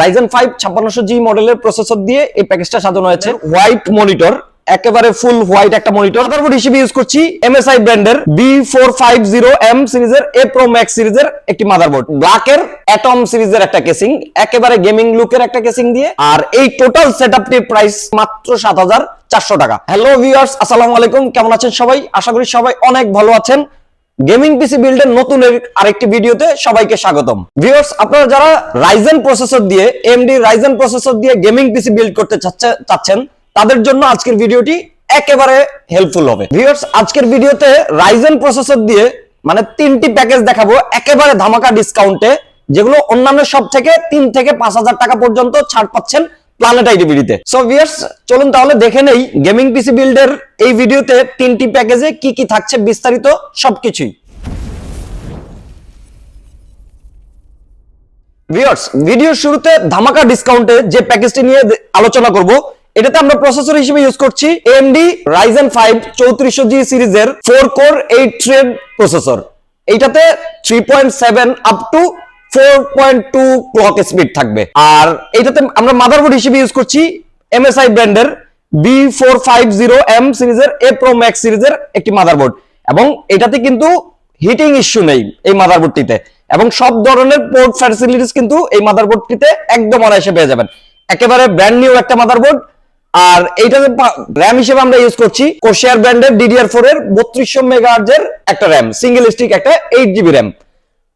Ryzen 5 5600G মডেলের processor দিয়ে এই প্যাকেজটা সাজানো হয়েছে। হোয়াইট মনিটর, একেবারে ফুল হোয়াইট একটা মনিটর। মাদারবোর্ড হিসেবে ইউজ করছি MSI ব্র্যান্ডের B450M সিরিজের A Pro Max সিরিজের একটি মাদারবোর্ড। ব্ল্যাকের অ্যাটম সিরিজের একটা কেসিং, একেবারে গেমিং লুকের একটা কেসিং দিয়ে। আর এই টোটাল সেটআপটির প্রাইস মাত্র 7400 টাকা। হ্যালো ভিউয়ার্স, আসসালামু আলাইকুম। কেমন আছেন সবাই? আশা করি সবাই অনেক ভালো আছেন। গেমিং পিসি বিল্ডের নতুন আরেকটি ভিডিওতে সবাইকে স্বাগতম। ভিউয়ার্স, আপনারা যারা Ryzen প্রসেসর দিয়ে AMD Ryzen প্রসেসর দিয়ে গেমিং পিসি বিল্ড করতে চাচ্ছেন তাদের জন্য আজকের ভিডিওটি একেবারে হেল্পফুল হবে। ভিউয়ার্স, আজকের ভিডিওতে Ryzen প্রসেসর দিয়ে মানে তিনটি প্যাকেজ দেখাবো একেবারে ধামাকা ডিসকাউন্টে, যেগুলো অন্যান্য সব থেকে 3 থেকে 5000 টাকা পর্যন্ত ছাড় পাচ্ছেন প্ল্যানেট আইডিবিডিতে। সো ভিউয়ার্স, চলুন তাহলে দেখে নেই গেমিং পিসি বিল্ডের এই ভিডিওতে তিনটি প্যাকেজে কি কি থাকছে বিস্তারিত সবকিছুই। ভিউয়ার্স, ভিডিওর শুরুতে ধামাকা ডিসকাউন্টে যে প্যাকেজটি নিয়ে আলোচনা করব, এটাতে আমরা প্রসেসর হিসেবে ইউজ করছি AMD Ryzen 5 3400G সিরিজের 4 কোর 8 থ্রেড প্রসেসর। এইটাতে 3.7 আপ টু 4.2 ক্লক স্পিড থাকবে। আর এইটাতে আমরা মাদারবোর্ড হিসেবে ইউজ করছি MSI ব্র্যান্ডের B450M সিরিজের A Pro Max সিরিজের একটি মাদারবোর্ড, এবং এটাতে কিন্তু হিটিং ইস্যু নেই এই মাদারবোর্ডটিতে, এবং সব ধরনের পোর্ট ফ্যাসিলিটিস কিন্তু এই মাদারবোর্ডটিতে একদম অনায়াসে পেয়ে যাবেন। একেবারে ব্র্যান্ড নিউ একটা মাদারবোর্ড। আর এইটাতে র‍্যাম হিসেবে আমরা ইউজ করছি Corsair ব্র্যান্ডের DDR4 এর 3200 মেগাহার্জ এর একটা র‍্যাম, সিঙ্গেল স্টিক একটা 8GB র‍্যাম।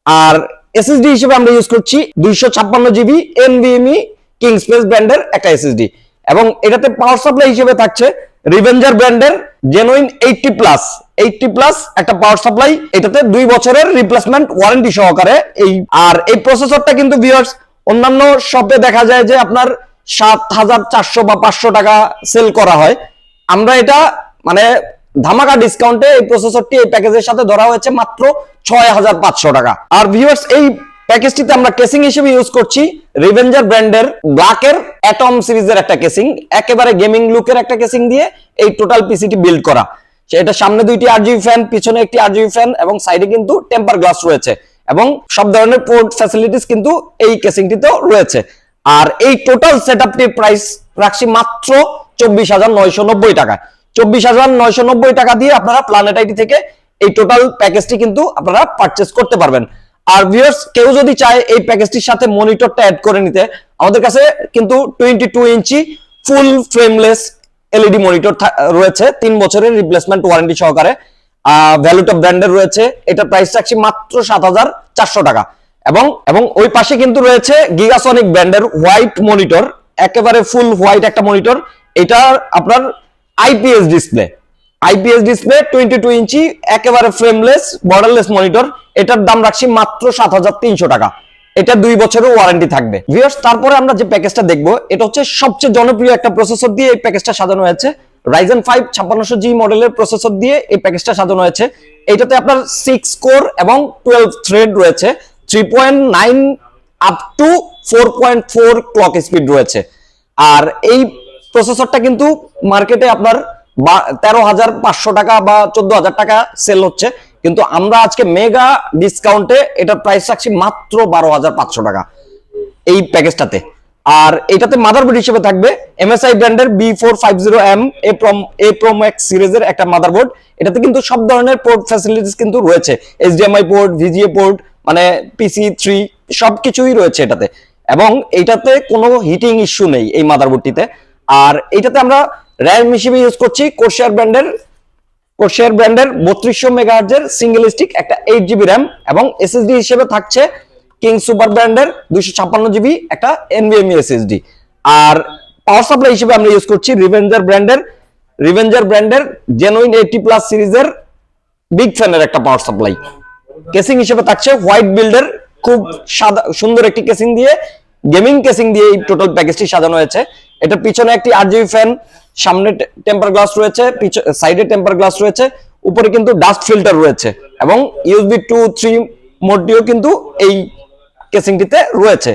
আর SSD হিসেবে আমরা ইউজ করছি 256GB NVMe Kingspace ব্র্যান্ডের একটা SSD, এবং এটাতে পাওয়ার সাপ্লাই হিসেবে থাকছে রিভেঞ্জার ব্র্যান্ডের Genuine 80+ একটা পাওয়ার সাপ্লাই। এটাতে 2 বছরের রিপ্লেসমেন্ট ওয়ারেন্টি সহকারে আর এই প্রসেসরটা কিন্তু ভিউয়ার্স অন্যান্য শপে দেখা যায় যে আপনার 7400 বা 500 টাকা সেল করা হয়। আমরা এটা মানে ধামাকা ডিসকাউন্টে এই প্রসেসরটি এই প্যাকেজের সাথে ধরা হয়েছে মাত্র 6500 টাকা। আর ভিউয়ার্স, এই প্যাকেজটিতে আমরা কেসিং হিসেবে ইউজ করছি রিভেঞ্জার ব্র্যান্ডের ব্ল্যাকের অ্যাটম সিরিজের একটা কেসিং, একেবারে গেমিং লুকের একটা কেসিং দিয়ে এই টোটাল পিসিটি বিল্ড করা। এটা সামনে 2টি RGB ফ্যান, পিছনে একটি RGB ফ্যান, এবং সাইডে কিন্তু টেম্পার গ্লাস রয়েছে, এবং সব ধরনের পোর্ট ফ্যাসিলিটিস কিন্তু এই কেসিংটিতেও রয়েছে। আর এই টোটাল সেটআপটির প্রাইস রাখছি মাত্র 24990 টাকা। 24990 টাকা দিয়ে আপনারা প্ল্যানেট আইডি থেকে এই টোটাল প্যাকেজটি কিন্তু আপনারা পারচেজ করতে পারবেন। আর ভিউয়ার্স, কেউ যদি চায় এই প্যাকেজটির সাথে মনিটরটা অ্যাড করে নিতে, আমাদের কাছে কিন্তু 22 ইঞ্চি ফুল ফ্রেমলেস LED মনিটর রয়েছে 3 বছরের রিপ্লেসমেন্ট ওয়ারেন্টি সহকারে। ভ্যালুটা ব্র্যান্ডের রয়েছে। এটা প্রাইস রাখছি মাত্র 7400 টাকা। এবং ওই পাশে কিন্তু রয়েছে গিগাসনিক ব্র্যান্ডের হোয়াইট মনিটর, একেবারে ফুল হোয়াইট একটা মনিটর। এটা আপনার IPS ডিসপ্লে 22 ইঞ্চি একেবারে ফ্রেমলেস বর্ডারলেস মনিটর। এটার দাম রাখছি মাত্র 7300 টাকা। এটা 2 বছরের ওয়ারেন্টি থাকবে। ভিউয়ার্স, তারপরে আমরা যে প্যাকেজটা দেখবো, এটা হচ্ছে সবচেয়ে জনপ্রিয় একটা প্রসেসর দিয়ে এই প্যাকেজটা সাজানো হয়েছে। Ryzen 5 5600G মডেলের প্রসেসর দিয়ে এই প্যাকেজটা সাজানো হয়েছে। এটাতে আপনার 6 কোর এবং 12 থ্রেড রয়েছে, 3.9 আপ টু 4.4 ক্লক স্পিড রয়েছে। আর এই প্রসেসরটা কিন্তু মার্কেটে আপনার 13500 টাকা বা 14000 টাকা সেল হচ্ছে, কিন্তু আমরা আজকে মেগা ডিসকাউন্টে এটার প্রাইস রাখছি মাত্র 12500 টাকা এই প্যাকেজটাতে। আর এটাতে মাদারবোর্ড হিসেবে থাকবে MSI ব্র্যান্ডের B450M A Pro Max সিরিজের একটা মাদারবোর্ড। এটাতে কিন্তু সব ধরনের পোর্ট ফ্যাসিলিটিস কিন্তু রয়েছে, HDMI পোর্ট, VGA পোর্ট, মানে PC3 সবকিছুই রয়েছে এটাতে, এবং এইটাতে কোনো হিটিং ইস্যু নেই এই মাদারবোর্ডটিতে। আর এইটাতে আমরা র‍্যাম হিসেবে ইউজ করছি Corsair ব্র্যান্ডের 3200 মেগাহার্জ এর সিঙ্গেল স্টিক একটা 8GB র‍্যাম, এবং SSD হিসেবে থাকছে কিং সুপার ব্র্যান্ডের 256GB একটা NVMe SSD। আর পাওয়ার সাপ্লাই হিসেবে আমরা ইউজ করছি রিভেঞ্জার ব্র্যান্ডের Genuine 80+ সিরিজের বিগ ফ্যানের একটা পাওয়ার সাপ্লাই। কেসিং হিসেবে থাকছে হোয়াইট বিল্ডের খুব সাদা সুন্দর একটি কেসিং দিয়ে, গেমিং কেসিং দিয়ে এই টোটাল প্যাকেজটি সাজানো হয়েছে। এটা পিছনে একটি RGB ফ্যান, সামনে টেম্পার গ্লাস রয়েছে, সাইডে টেম্পার গ্লাস রয়েছে, উপরে কিন্তু ডাস্ট ফিল্টার রয়েছে, এবং USB 2.3 মোডটিও কিন্তু এই কেসিংটিতে রয়েছে।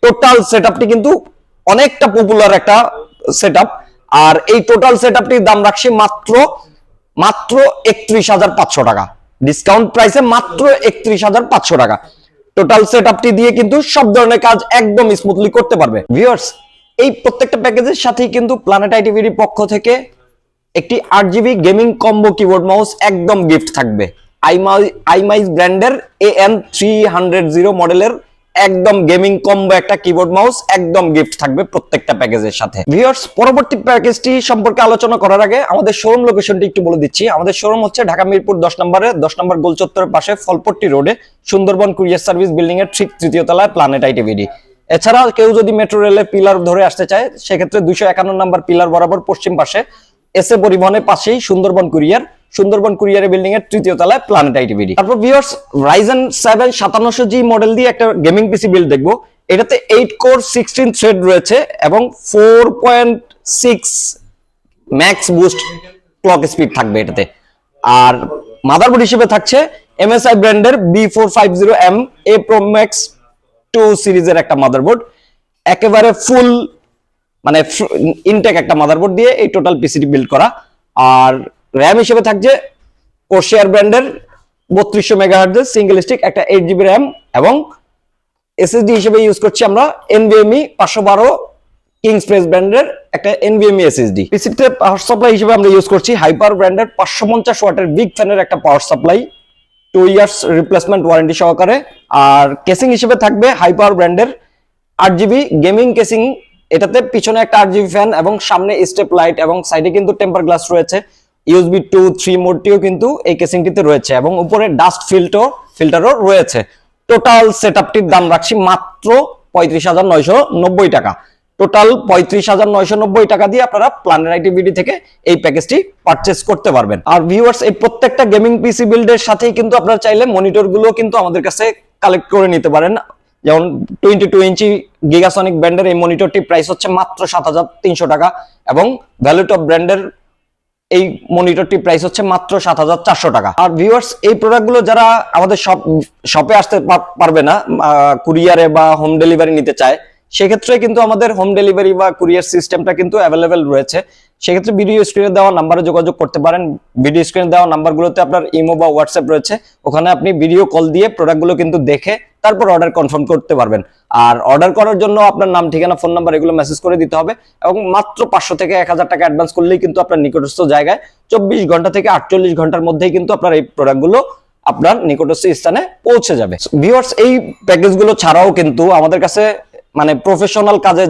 টোটাল সেটআপটি কিন্তু অনেকটা পপুলার একটা সেটআপ। আর এই টোটাল সেটআপটির দাম রাখছি মাত্র 31500 টাকা। ডিসকাউন্ট প্রাইসে মাত্র 31500 টাকা। টোটাল সেটআপটি দিয়ে কিন্তু সব ধরনের কাজ একদম স্মুথলি করতে পারবে। ভিউয়ার্স, এই প্রত্যেকটা প্যাকেজের সাথেই কিন্তু প্ল্যানেট আইটিভির পক্ষ থেকে একটি 8GB gaming combo keyboard mouse একদম গিফট থাকবে। আইমাইজ ব্র্যান্ডের AN300 মডেলের একদম গেমিং কম্বো একটা কিবোর্ড মাউস একদম গিফট থাকবে প্রত্যেকটা প্যাকেজের সাথে। ভিউয়ার্স, পরবর্তী প্যাকেজটি সম্পর্কে আলোচনা করার আগে আমাদের শোরুম লোকেশনটি একটু বলে দিচ্ছি। আমাদের শোরুম হচ্ছে ঢাকা মিরপুর 10 নম্বর গোল চত্বরের পাশে ফলপট্টি রোডে সুন্দরবন কুরিয়ার সার্ভিস বিল্ডিং এর ঠিক তৃতীয় তলায় প্ল্যানেট আইটিভিডি। এছাড়া কেউ যদি মেট্রো রেলের পিলার ধরে আসতে চায় সেক্ষেত্রে 251 নম্বর পিলার বরাবর পশ্চিম পাশে এসএ পরিবহনের পাশেই সুন্দরবন কুরিয়ারের বিল্ডিং এর তৃতীয় তলায় প্ল্যানেট আইটিভিডি। তারপর ভিউয়ার্স, Ryzen 7 5700G মডেল দিয়ে একটা গেমিং পিসি বিল্ড দেখবো। এটাতে 8 কোর 16 থ্রেড রয়েছে এবং 4.6 ম্যাক্স বুস্ট ক্লক স্পিড থাকবে এটাতে। আর মাদারবোর্ড হিসেবে থাকছে MSI ব্র্যান্ডের B450M A Pro Max 2 সিরিজের একটা মাদারবোর্ড, একেবারে ফুল মানে ইনটেক একটা মাদারবোর্ড দিয়ে এই টোটাল পিসিটি বিল্ড করা। আর র্যাম হিসেবে থাকছে কোর্সিয়ার ব্র্যান্ডের 3200 মেগাহার্টজের সিঙ্গেল স্টিক একটা 8GB র্যাম এবং এসএসডি হিসেবে ইউজ করছি আমরা NVMe 512 কিংসপ্রেস ব্র্যান্ডের একটা NVMe SSD। পিসিতে পাওয়ার সাপ্লাই হিসেবে আমরা ইউজ করছি হাইপার ব্র্যান্ডের 550 ওয়াটের বিগ ফ্যানের একটা power supply 2 years replacement warranty সহকারে। আর কেসিং হিসেবে থাকবে হাইপার ব্র্যান্ডের 8GB গেমিং কেসিং। এটাতে পিছনে একটা 8GB ফ্যান এবং সামনে স্টেপ লাইট এবং সাইডে কিন্তু টেম্পার গ্লাস রয়েছে। USB 2-3 মোডটিও কিন্তু এই কেসিংটিতে রয়েছে এবং উপরে ডাস্ট ফিল্টারও রয়েছে। টোটাল সেটআপটির দাম রাখছি মাত্র 35,990 টাকা। টোটাল 35,990 টাকা দিয়ে আপনারা প্ল্যানেট আইটিভিডি থেকে এই প্যাকেজটি পারচেজ করতে পারবেন। আর ভিউয়ার্স, এই প্রত্যেকটা গেমিং পিসি বিল্ডের সাথেই কিন্তু আপনারা চাইলে মনিটর গুলো কিন্তু আমাদের কাছে কালেক্ট করে নিতে পারেন। যেমন 22 ইঞ্চি গিগাসনিক ব্র্যান্ডের এই মনিটরটি প্রাইস হচ্ছে মাত্র 7,300 টাকা এবং ভ্যালুটপ ব্র্যান্ডের এই মনিটরটি প্রাইস হচ্ছে মাত্র 7,400 টাকা। আর ভিউয়ার্স, এই প্রোডাক্টগুলো যারা আমাদের শপে আসতে পারবে না, কুরিয়ারে বা হোম ডেলিভারি নিতে চায়, সেক্ষেত্রে কিন্তু আমাদের হোম ডেলিভারি বা কুরিয়ার সিস্টেমটা কিন্তু অ্যাভেলেবেল রয়েছে। সেক্ষেত্রে ভিডিও স্ক্রিনে দেওয়া নাম্বারে যোগাযোগ করতে পারেন। ভিডিও স্ক্রিনে দেওয়া নাম্বারগুলোতে আপনার ইমো বা হোয়াটসঅ্যাপ রয়েছে, ওখানে আপনি ভিডিও কল দিয়ে প্রোডাক্টগুলো কিন্তু দেখে তারপর অর্ডার কনফার্ম করতে পারবেন। আর অর্ডার করার জন্য আপনার নাম, ঠিকানা, ফোন নাম্বার এগুলো মেসেজ করে দিতে হবে এবং মাত্র 500 থেকে 1000 টাকা অ্যাডভান্স করলেই কিন্তু আপনার নিকটস্থ জায়গায় 24 ঘন্টা থেকে 48 ঘন্টার মধ্যেই কিন্তু আপনার এই প্রোডাক্টগুলো আপনার নিকটস্থ স্থানে পৌঁছে যাবে। ভিউয়ার্স, এই প্যাকেজগুলো ছাড়াও কিন্তু আমাদের কাছে মানে প্রফেশনাল কাজে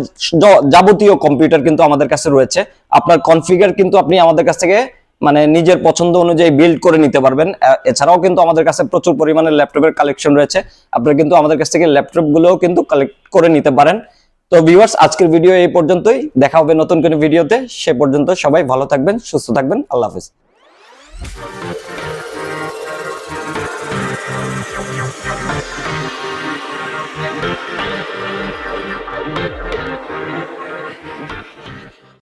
যাবতীয় কম্পিউটার কিন্তু আমাদের কাছে রয়েছে। আপনার কনফিগার কিন্তু আপনি আমাদের কাছ থেকে মানে নিজের পছন্দ অনুযায়ী বিল্ড করে নিতে পারবেন। এছাড়াও কিন্তু আমাদের কাছে প্রচুর পরিমাণে ল্যাপটপের কালেকশন রয়েছে, আপনারা কিন্তু আমাদের কাছ থেকে ল্যাপটপ গুলোও কিন্তু কালেক্ট করে নিতে পারেন। তো ভিউয়ার্স, আজকের ভিডিও এই পর্যন্তই। দেখা হবে নতুন কোনো ভিডিওতে। সে পর্যন্ত সবাই ভালো থাকবেন, সুস্থ থাকবেন। আল্লাহ হাফেজ।